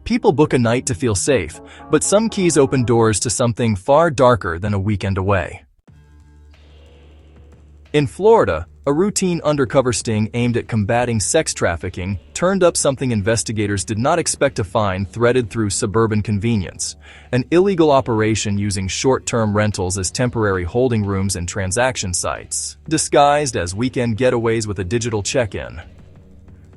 People book a night to feel safe, but some keys open doors to something far darker than a weekend away. In Florida, a routine undercover sting aimed at combating sex trafficking turned up something investigators did not expect to find threaded through suburban convenience: an illegal operation using short-term rentals as temporary holding rooms and transaction sites, disguised as weekend getaways with a digital check-in.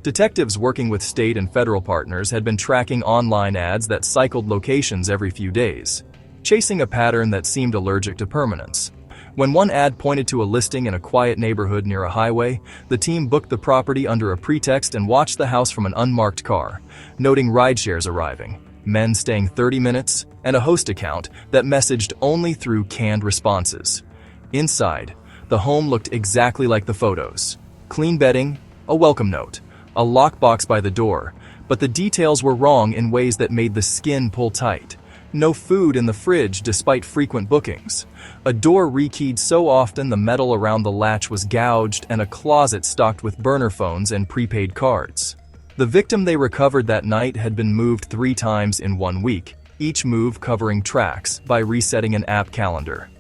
Detectives working with state and federal partners had been tracking online ads that cycled locations every few days, chasing a pattern that seemed allergic to permanence. When one ad pointed to a listing in a quiet neighborhood near a highway, the team booked the property under a pretext and watched the house from an unmarked car, noting rideshares arriving, men staying 30 minutes, and a host account that messaged only through canned responses. Inside, the home looked exactly like the photos. Clean bedding, a welcome note, a lockbox by the door, but the details were wrong in ways that made the skin pull tight. No food in the fridge despite frequent bookings. A door rekeyed so often the metal around the latch was gouged, and a closet stocked with burner phones and prepaid cards. The victim they recovered that night had been moved 3 times in 1 week, each move covering tracks by resetting an app calendar.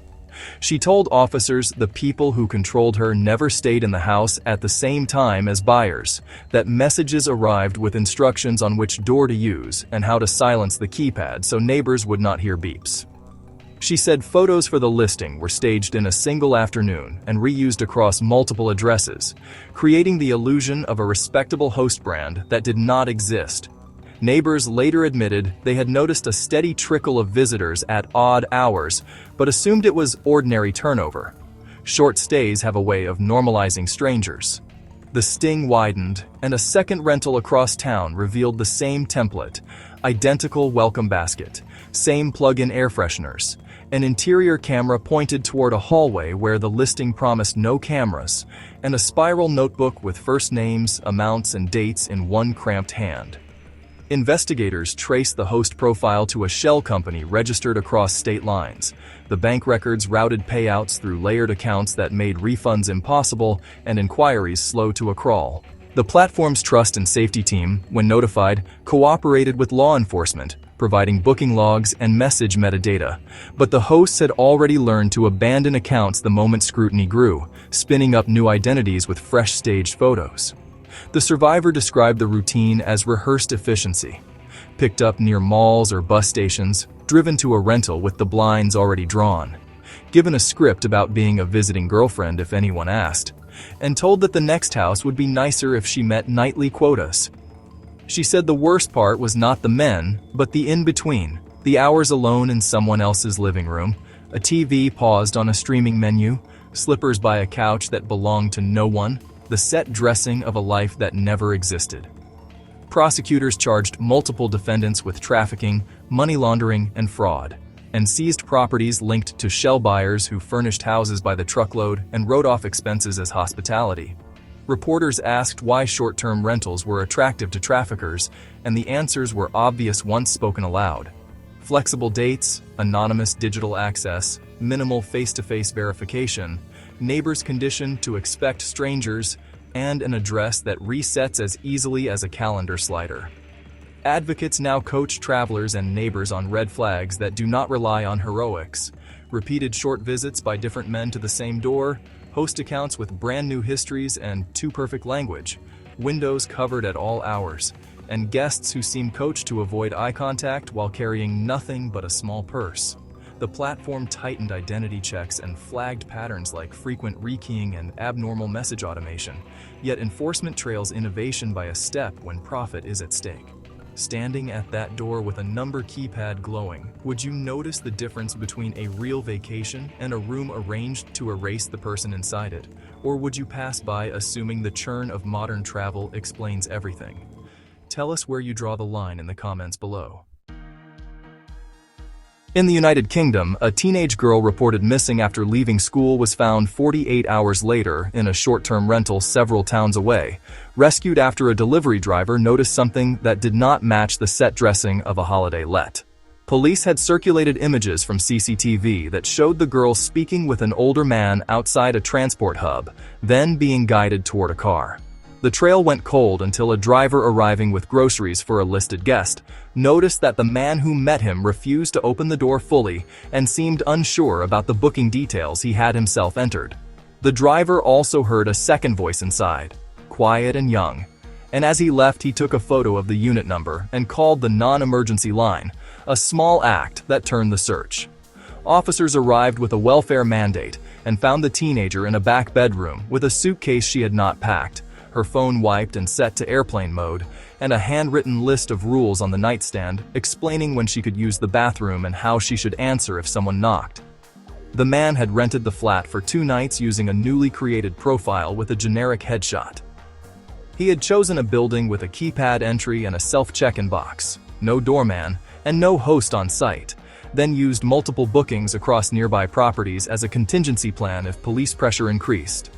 She told officers the people who controlled her never stayed in the house at the same time as buyers, that messages arrived with instructions on which door to use and how to silence the keypad so neighbors would not hear beeps. She said photos for the listing were staged in a single afternoon and reused across multiple addresses, creating the illusion of a respectable host brand that did not exist. Neighbors later admitted they had noticed a steady trickle of visitors at odd hours, but assumed it was ordinary turnover. Short stays have a way of normalizing strangers. The sting widened, and a second rental across town revealed the same template: identical welcome basket, same plug-in air fresheners, an interior camera pointed toward a hallway where the listing promised no cameras, and a spiral notebook with first names, amounts, and dates in one cramped hand. Investigators traced the host profile to a shell company registered across state lines. The bank records routed payouts through layered accounts that made refunds impossible and inquiries slow to a crawl. The platform's trust and safety team, when notified, cooperated with law enforcement, providing booking logs and message metadata. But the hosts had already learned to abandon accounts the moment scrutiny grew, spinning up new identities with fresh staged photos. The survivor described the routine as rehearsed efficiency, picked up near malls or bus stations, driven to a rental with the blinds already drawn, given a script about being a visiting girlfriend if anyone asked, and told that the next house would be nicer if she met nightly quotas. She said the worst part was not the men, but the in-between, the hours alone in someone else's living room, a TV paused on a streaming menu, slippers by a couch that belonged to no one, the set dressing of a life that never existed. Prosecutors charged multiple defendants with trafficking, money laundering, and fraud, and seized properties linked to shell buyers who furnished houses by the truckload and wrote off expenses as hospitality. Reporters asked why short-term rentals were attractive to traffickers, and the answers were obvious once spoken aloud. Flexible dates, anonymous digital access, minimal face-to-face verification, neighbors conditioned to expect strangers, and an address that resets as easily as a calendar slider. Advocates now coach travelers and neighbors on red flags that do not rely on heroics: repeated short visits by different men to the same door, host accounts with brand new histories and too perfect language, windows covered at all hours, and guests who seem coached to avoid eye contact while carrying nothing but a small purse. The platform tightened identity checks and flagged patterns like frequent rekeying and abnormal message automation, yet enforcement trails innovation by a step when profit is at stake. Standing at that door with a number keypad glowing, would you notice the difference between a real vacation and a room arranged to erase the person inside it? Or would you pass by assuming the churn of modern travel explains everything? Tell us where you draw the line in the comments below. In the United Kingdom, a teenage girl reported missing after leaving school was found 48 hours later in a short-term rental several towns away, rescued after a delivery driver noticed something that did not match the set dressing of a holiday let. Police had circulated images from CCTV that showed the girl speaking with an older man outside a transport hub, then being guided toward a car. The trail went cold until a driver arriving with groceries for a listed guest noticed that the man who met him refused to open the door fully and seemed unsure about the booking details he had himself entered. The driver also heard a second voice inside, quiet and young, and as he left he took a photo of the unit number and called the non-emergency line, a small act that turned the search. Officers arrived with a welfare mandate and found the teenager in a back bedroom with a suitcase she had not packed, her phone wiped and set to airplane mode, and a handwritten list of rules on the nightstand explaining when she could use the bathroom and how she should answer if someone knocked. The man had rented the flat for 2 nights using a newly created profile with a generic headshot. He had chosen a building with a keypad entry and a self-check-in box, no doorman, and no host on site, then used multiple bookings across nearby properties as a contingency plan if police pressure increased.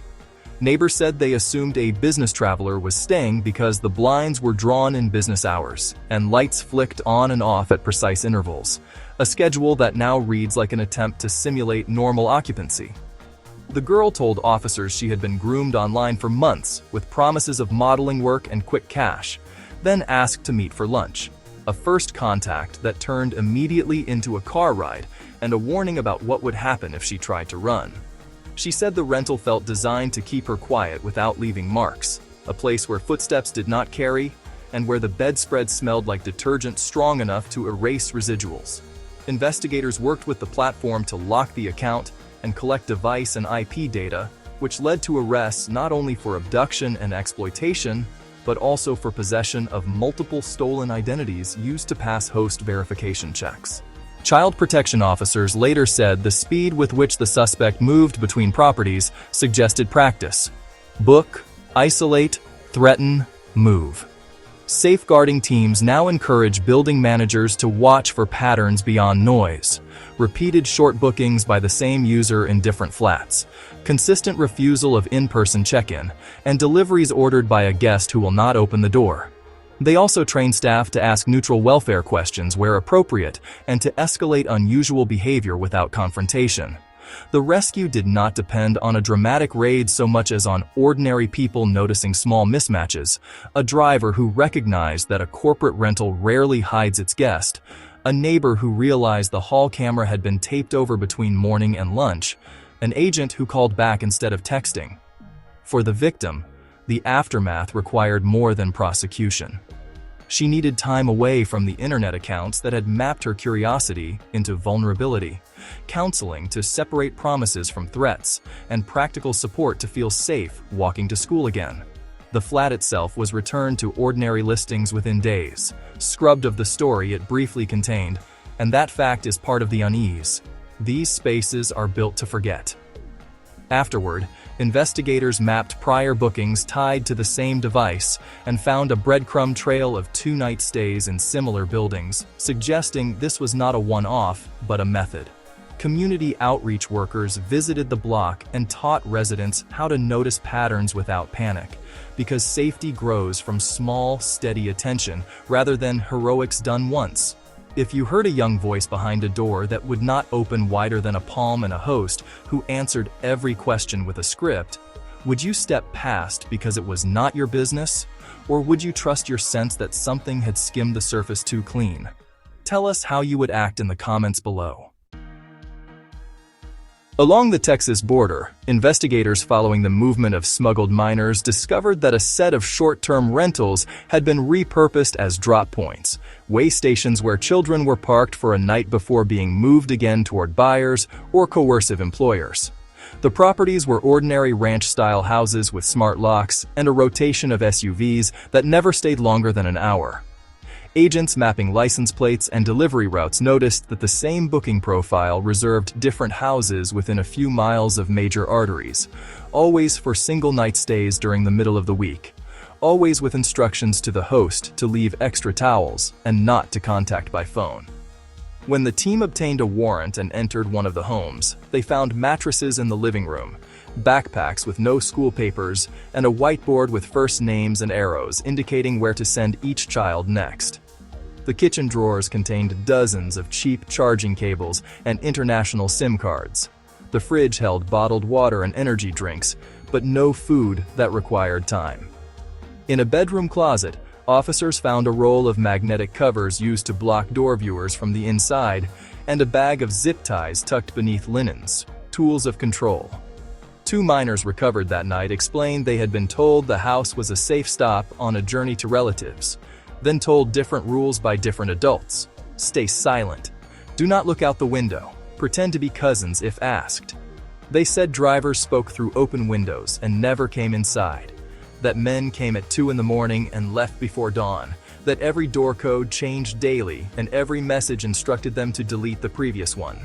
Neighbors said they assumed a business traveler was staying because the blinds were drawn in business hours, and lights flicked on and off at precise intervals, a schedule that now reads like an attempt to simulate normal occupancy. The girl told officers she had been groomed online for months with promises of modeling work and quick cash, then asked to meet for lunch, a first contact that turned immediately into a car ride and a warning about what would happen if she tried to run. She said the rental felt designed to keep her quiet without leaving marks, a place where footsteps did not carry, and where the bedspread smelled like detergent strong enough to erase residuals. Investigators worked with the platform to lock the account and collect device and IP data, which led to arrests not only for abduction and exploitation, but also for possession of multiple stolen identities used to pass host verification checks. Child protection officers later said the speed with which the suspect moved between properties suggested practice. Book, isolate, threaten, move. Safeguarding teams now encourage building managers to watch for patterns beyond noise. Repeated short bookings by the same user in different flats, consistent refusal of in-person check-in, and deliveries ordered by a guest who will not open the door. They also train staff to ask neutral welfare questions where appropriate and to escalate unusual behavior without confrontation. The rescue did not depend on a dramatic raid so much as on ordinary people noticing small mismatches, a driver who recognized that a corporate rental rarely hides its guest, a neighbor who realized the hall camera had been taped over between morning and lunch, an agent who called back instead of texting. For the victim, the aftermath required more than prosecution. She needed time away from the internet accounts that had mapped her curiosity into vulnerability, counseling to separate promises from threats, and practical support to feel safe walking to school again. The flat itself was returned to ordinary listings within days, scrubbed of the story it briefly contained, and that fact is part of the unease. These spaces are built to forget. Afterward, investigators mapped prior bookings tied to the same device and found a breadcrumb trail of 2-night stays in similar buildings, suggesting this was not a one-off, but a method. Community outreach workers visited the block and taught residents how to notice patterns without panic, because safety grows from small, steady attention rather than heroics done once. If you heard a young voice behind a door that would not open wider than a palm and a host who answered every question with a script, would you step past because it was not your business? Or would you trust your sense that something had skimmed the surface too clean? Tell us how you would act in the comments below. Along the Texas border, investigators following the movement of smuggled minors discovered that a set of short-term rentals had been repurposed as drop points, way stations where children were parked for a night before being moved again toward buyers or coercive employers. The properties were ordinary ranch-style houses with smart locks and a rotation of SUVs that never stayed longer than an hour. Agents mapping license plates and delivery routes noticed that the same booking profile reserved different houses within a few miles of major arteries, always for single-night stays during the middle of the week, always with instructions to the host to leave extra towels and not to contact by phone. When the team obtained a warrant and entered one of the homes, they found mattresses in the living room, backpacks with no school papers, and a whiteboard with first names and arrows indicating where to send each child next. The kitchen drawers contained dozens of cheap charging cables and international SIM cards. The fridge held bottled water and energy drinks, but no food that required time. In a bedroom closet, officers found a roll of magnetic covers used to block door viewers from the inside and a bag of zip ties tucked beneath linens, tools of control. 2 minors recovered that night explained they had been told the house was a safe stop on a journey to relatives, then told different rules by different adults. Stay silent. Do not look out the window. Pretend to be cousins if asked. They said drivers spoke through open windows and never came inside, that men came at 2 in the morning and left before dawn, that every door code changed daily and every message instructed them to delete the previous one.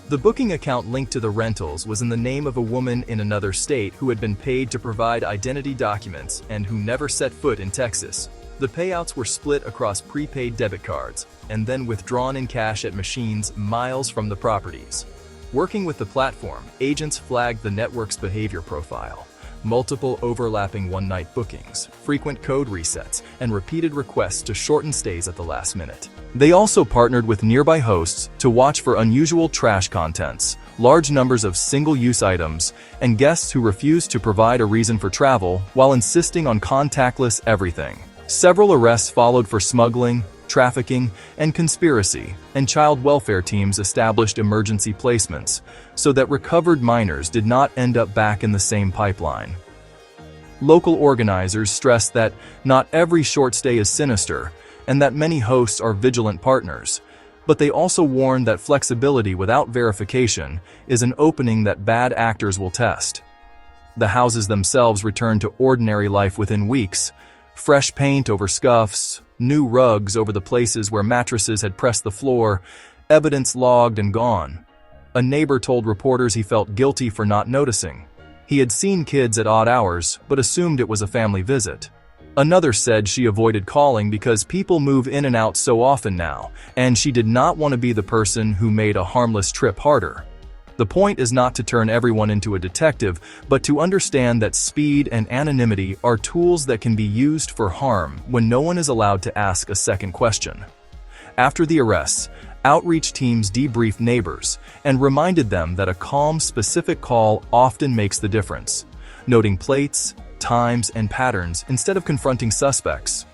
The booking account linked to the rentals was in the name of a woman in another state who had been paid to provide identity documents and who never set foot in Texas. The payouts were split across prepaid debit cards and then withdrawn in cash at machines miles from the properties. Working with the platform, agents flagged the network's behavior profile: multiple overlapping one-night bookings, frequent code resets, and repeated requests to shorten stays at the last minute. They also partnered with nearby hosts to watch for unusual trash contents, large numbers of single-use items, and guests who refused to provide a reason for travel while insisting on contactless everything. Several arrests followed for smuggling, trafficking, and conspiracy, and child welfare teams established emergency placements so that recovered minors did not end up back in the same pipeline. Local organizers stressed that not every short stay is sinister and that many hosts are vigilant partners, but they also warned that flexibility without verification is an opening that bad actors will test. The houses themselves returned to ordinary life within weeks: fresh paint over scuffs, new rugs over the places where mattresses had pressed the floor, evidence logged and gone. A neighbor told reporters he felt guilty for not noticing. He had seen kids at odd hours, but assumed it was a family visit. Another said she avoided calling because people move in and out so often now, and she did not want to be the person who made a harmless trip harder. The point is not to turn everyone into a detective, but to understand that speed and anonymity are tools that can be used for harm when no one is allowed to ask a second question. After the arrests, outreach teams debriefed neighbors and reminded them that a calm, specific call often makes the difference, noting plates, times, and patterns instead of confronting suspects.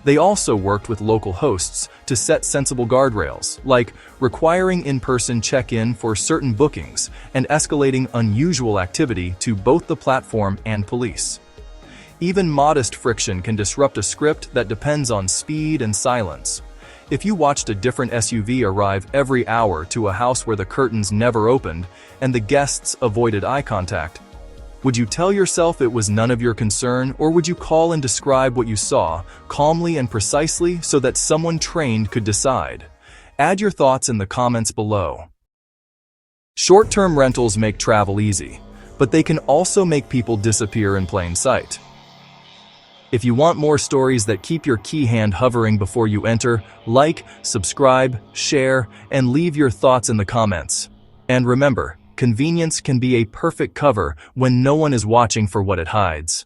They also worked with local hosts to set sensible guardrails, like requiring in-person check-in for certain bookings and escalating unusual activity to both the platform and police. Even modest friction can disrupt a script that depends on speed and silence. If you watched a different SUV arrive every hour to a house where the curtains never opened and the guests avoided eye contact, would you tell yourself it was none of your concern, or would you call and describe what you saw, calmly and precisely, so that someone trained could decide? Add your thoughts in the comments below. Short-term rentals make travel easy, but they can also make people disappear in plain sight. If you want more stories that keep your key hand hovering before you enter, like, subscribe, share, and leave your thoughts in the comments. And remember, convenience can be a perfect cover when no one is watching for what it hides.